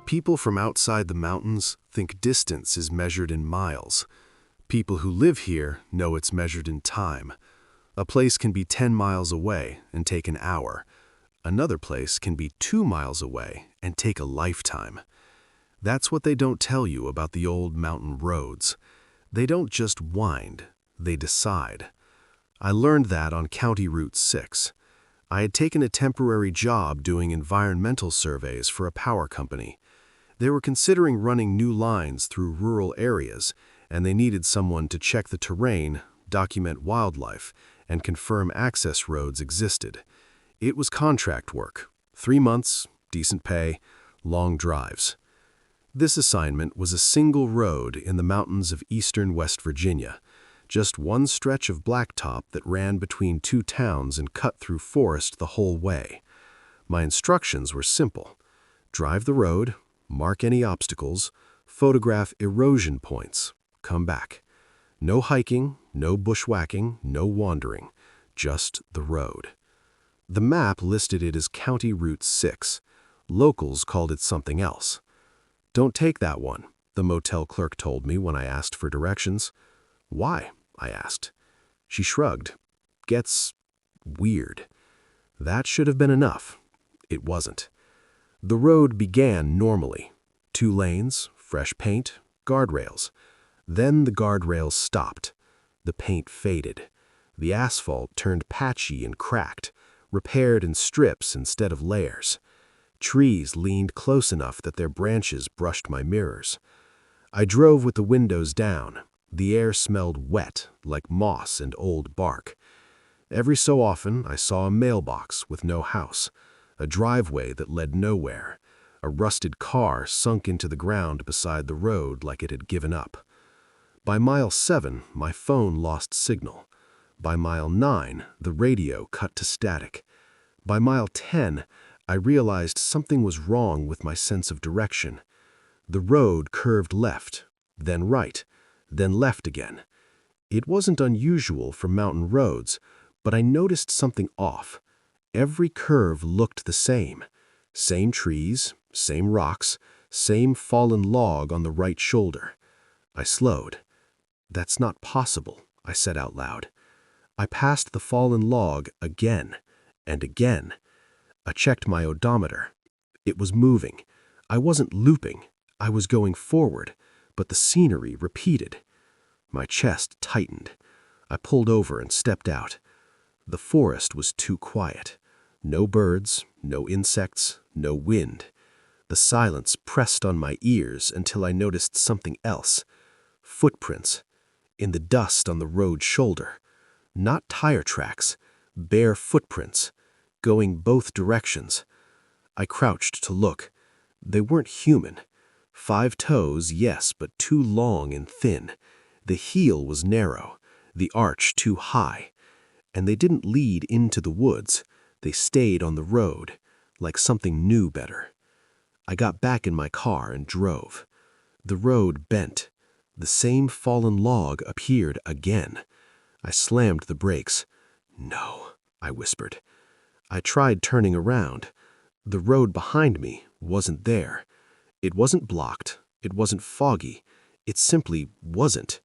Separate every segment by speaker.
Speaker 1: People from outside the mountains think distance is measured in miles. People who live here know it's measured in time. A place can be 10 miles away and take an hour. Another place can be 2 miles away and take a lifetime. That's what they don't tell you about the old mountain roads. They don't just wind, they decide. I learned that on County Route 6. I had taken a temporary job doing environmental surveys for a power company. They were considering running new lines through rural areas, and they needed someone to check the terrain, document wildlife, and confirm access roads existed. It was contract work, 3 months, decent pay, long drives. This assignment was a single road in the mountains of eastern West Virginia, just one stretch of blacktop that ran between 2 towns and cut through forest the whole way. My instructions were simple. Drive the road, mark any obstacles, photograph erosion points, come back. No hiking, no bushwhacking, no wandering, just the road. The map listed it as County Route 6. Locals called it something else. "Don't take that one," the motel clerk told me when I asked for directions. "Why?" I asked. She shrugged. "Gets weird." That should have been enough. It wasn't. The road began normally. 2 lanes, fresh paint, guardrails. Then the guardrails stopped. The paint faded. The asphalt turned patchy and cracked, repaired in strips instead of layers. Trees leaned close enough that their branches brushed my mirrors. I drove with the windows down. The air smelled wet, like moss and old bark. Every so often, I saw a mailbox with no house, a driveway that led nowhere, a rusted car sunk into the ground beside the road like it had given up. By mile 7, my phone lost signal. By mile 9, the radio cut to static. By mile 10, I realized something was wrong with my sense of direction. The road curved left, then right, then left again. It wasn't unusual for mountain roads, but I noticed something off. Every curve looked the same. Same trees, same rocks, same fallen log on the right shoulder. I slowed. "That's not possible," I said out loud. I passed the fallen log again and again. I checked my odometer. It was moving. I wasn't looping. I was going forward, but the scenery repeated. My chest tightened. I pulled over and stepped out. The forest was too quiet. No birds, no insects, no wind. The silence pressed on my ears until I noticed something else. Footprints. In the dust on the road shoulder. Not tire tracks, bare footprints, going both directions. I crouched to look. They weren't human. 5 toes, yes, but too long and thin. The heel was narrow, the arch too high. And they didn't lead into the woods. They stayed on the road, like something knew better. I got back in my car and drove. The road bent. The same fallen log appeared again. I slammed the brakes. "No," I whispered. I tried turning around. The road behind me wasn't there. It wasn't blocked. It wasn't foggy. It simply wasn't.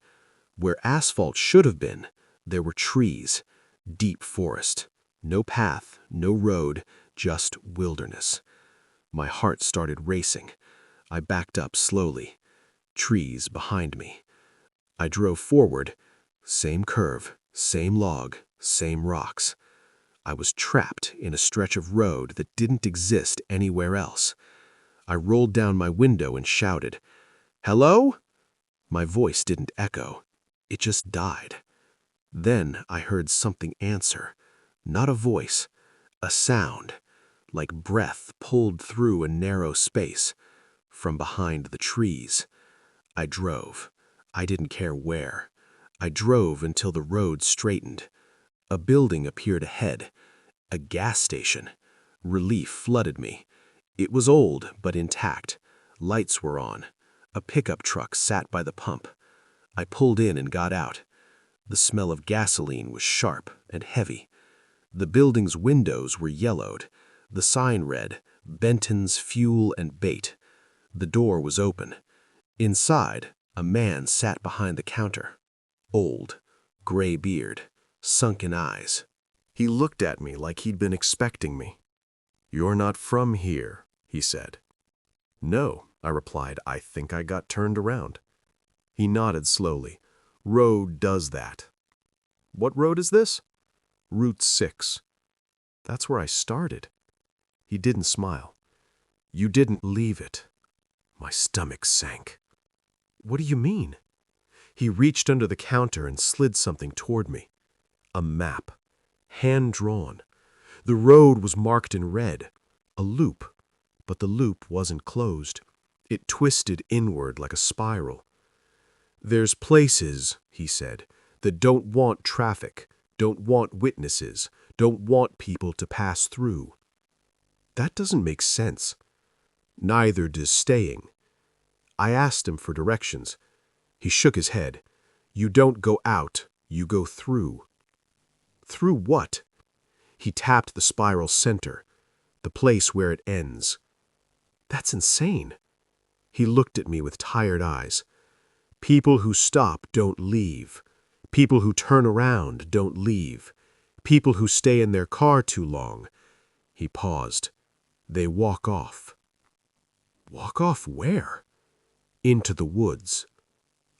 Speaker 1: Where asphalt should have been, there were trees. Deep forest. No path, no road, just wilderness. My heart started racing. I backed up slowly. Trees behind me. I drove forward. Same curve, same log, same rocks. I was trapped in a stretch of road that didn't exist anywhere else. I rolled down my window and shouted, "Hello?" My voice didn't echo. It just died. Then I heard something answer. Not a voice, a sound, like breath pulled through a narrow space, from behind the trees. I drove. I didn't care where. I drove until the road straightened. A building appeared ahead. A gas station. Relief flooded me. It was old, but intact. Lights were on. A pickup truck sat by the pump. I pulled in and got out. The smell of gasoline was sharp and heavy. The building's windows were yellowed. The sign read, "Benton's Fuel and Bait." The door was open. Inside, a man sat behind the counter. Old, gray beard, sunken eyes. He looked at me like he'd been expecting me. "You're not from here," he said. "No," I replied. "I think I got turned around." He nodded slowly. "Road does that." "What road is this?" "Route 6. That's where I started." He didn't smile. "You didn't leave it." My stomach sank. "What do you mean?" He reached under the counter and slid something toward me. A map, hand-drawn. The road was marked in red, a loop, but the loop wasn't closed. It twisted inward like a spiral. "There's places," he said, "that don't want traffic, don't want witnesses, don't want people to pass through." That doesn't make sense. Neither does staying. I asked him for directions. He shook his head. "You don't go out, you go through." "Through what?" He tapped the spiral center, the place where it ends. "That's insane." He looked at me with tired eyes. "People who stop don't leave. People who turn around don't leave. People who stay in their car too long." He paused. "They walk off." "Walk off where?" "Into the woods."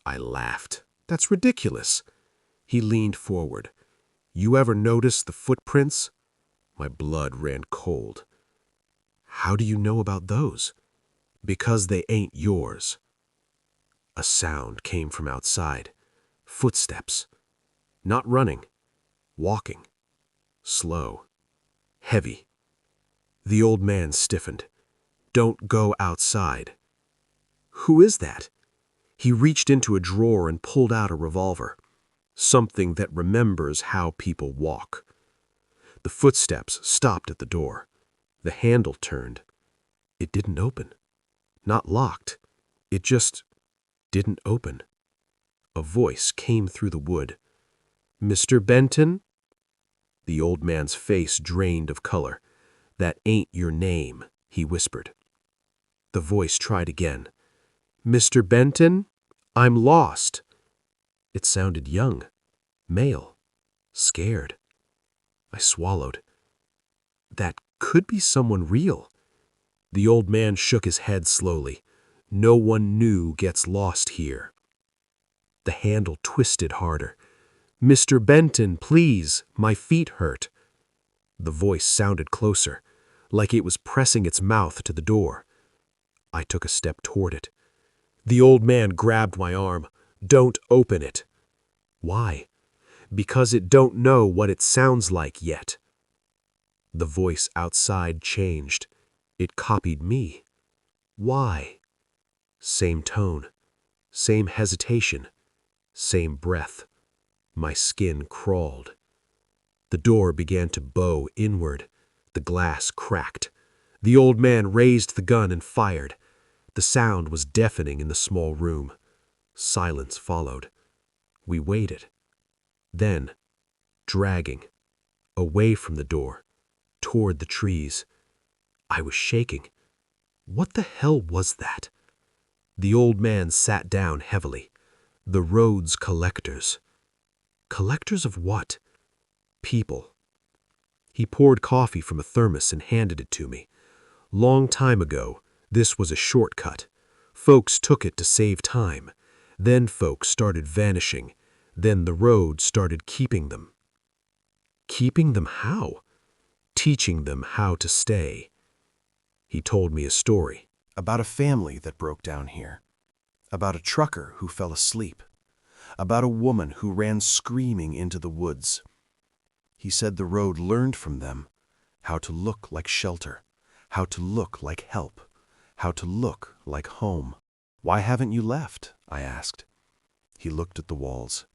Speaker 1: I laughed. "That's ridiculous." He leaned forward. "You ever notice the footprints?" My blood ran cold. "How do you know about those?" "Because they ain't yours." A sound came from outside. Footsteps. Not running. Walking. Slow. Heavy. The old man stiffened. "Don't go outside." "Who is that?" He reached into a drawer and pulled out a revolver. "Something that remembers how people walk." The footsteps stopped at the door. The handle turned. It didn't open. Not locked. It just didn't open. A voice came through the wood. "Mr. Benton?" The old man's face drained of color. "That ain't your name," he whispered. The voice tried again. "Mr. Benton? I'm lost." It sounded young, male, scared. I swallowed. That could be someone real. The old man shook his head slowly. "No one new gets lost here." The handle twisted harder. "Mr. Benton, please, my feet hurt." The voice sounded closer, like it was pressing its mouth to the door. I took a step toward it. The old man grabbed my arm. "Don't open it." "Why?" "Because it don't know what it sounds like yet." The voice outside changed. It copied me. "Why?" Same tone, same hesitation, same breath. My skin crawled. The door began to bow inward. The glass cracked. The old man raised the gun and fired. The sound was deafening in the small room. Silence followed. We waited. Then, dragging, away from the door, toward the trees. I was shaking. What the hell was that? The old man sat down heavily. "The road's collectors." Collectors of what? People. He poured coffee from a thermos and handed it to me. "Long time ago, this was a shortcut. Folks took it to save time. Then folks started vanishing. Then the road started keeping them." Keeping them how? Teaching them how to stay. He told me a story. About a family that broke down here. About a trucker who fell asleep. About a woman who ran screaming into the woods. He said the road learned from them how to look like shelter, how to look like help, how to look like home. "Why haven't you left?" I asked. He looked at the walls.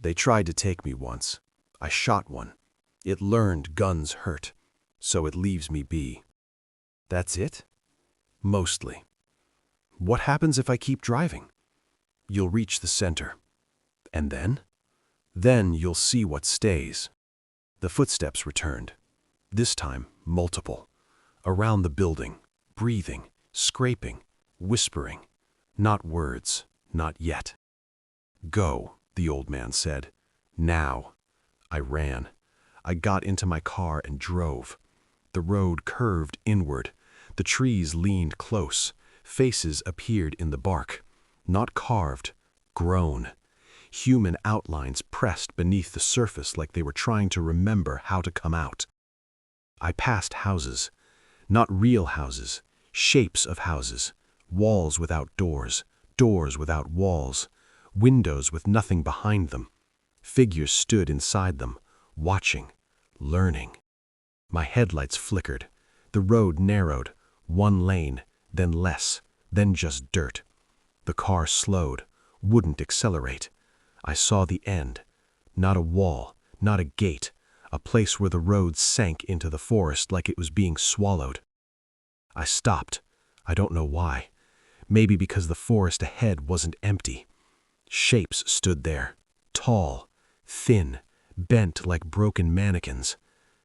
Speaker 1: "They tried to take me once. I shot one. It learned guns hurt, so it leaves me be." "That's it?" "Mostly." "What happens if I keep driving?" "You'll reach the center. And then?" "Then you'll see what stays." The footsteps returned. This time, multiple. Around the building, breathing, scraping, whispering. Not words, not yet. "Go," the old man said. "Now." I ran. I got into my car and drove. The road curved inward. The trees leaned close. Faces appeared in the bark. Not carved, grown. Human outlines pressed beneath the surface like they were trying to remember how to come out. I passed houses. Not real houses. Shapes of houses. Walls without doors. Doors without walls. Windows with nothing behind them. Figures stood inside them, watching, learning. My headlights flickered. The road narrowed. One lane, then less, then just dirt. The car slowed, wouldn't accelerate. I saw the end. Not a wall, not a gate, a place where the road sank into the forest like it was being swallowed. I stopped. I don't know why. Maybe because the forest ahead wasn't empty. Shapes stood there, tall, thin, bent like broken mannequins.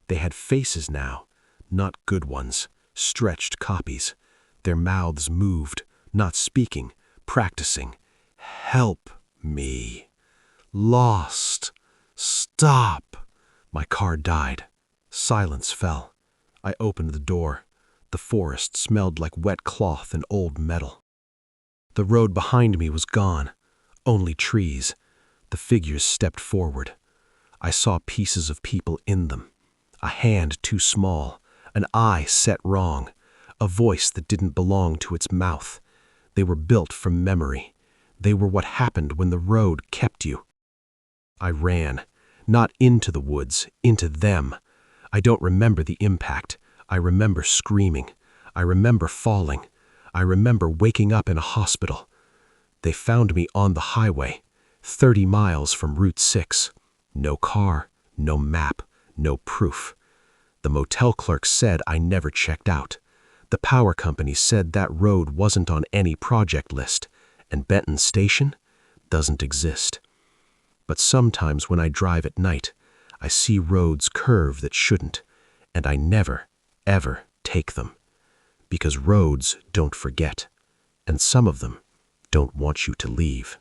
Speaker 1: They had faces now, not good ones, stretched copies. Their mouths moved, not speaking, practicing. "Help me. Lost. Stop." My car died. Silence fell. I opened the door. The forest smelled like wet cloth and old metal. The road behind me was gone. Only trees. The figures stepped forward. I saw pieces of people in them. A hand too small, an eye set wrong, a voice that didn't belong to its mouth. They were built from memory. They were what happened when the road kept you. I ran, not into the woods, into them. I don't remember the impact. I remember screaming. I remember falling. I remember waking up in a hospital. They found me on the highway, 30 miles from Route 6. No car, no map, no proof. The motel clerk said I never checked out. The power company said that road wasn't on any project list, and Benton Station doesn't exist. But sometimes when I drive at night, I see roads curve that shouldn't, and I never, ever take them. Because roads don't forget, and some of them don't want you to leave.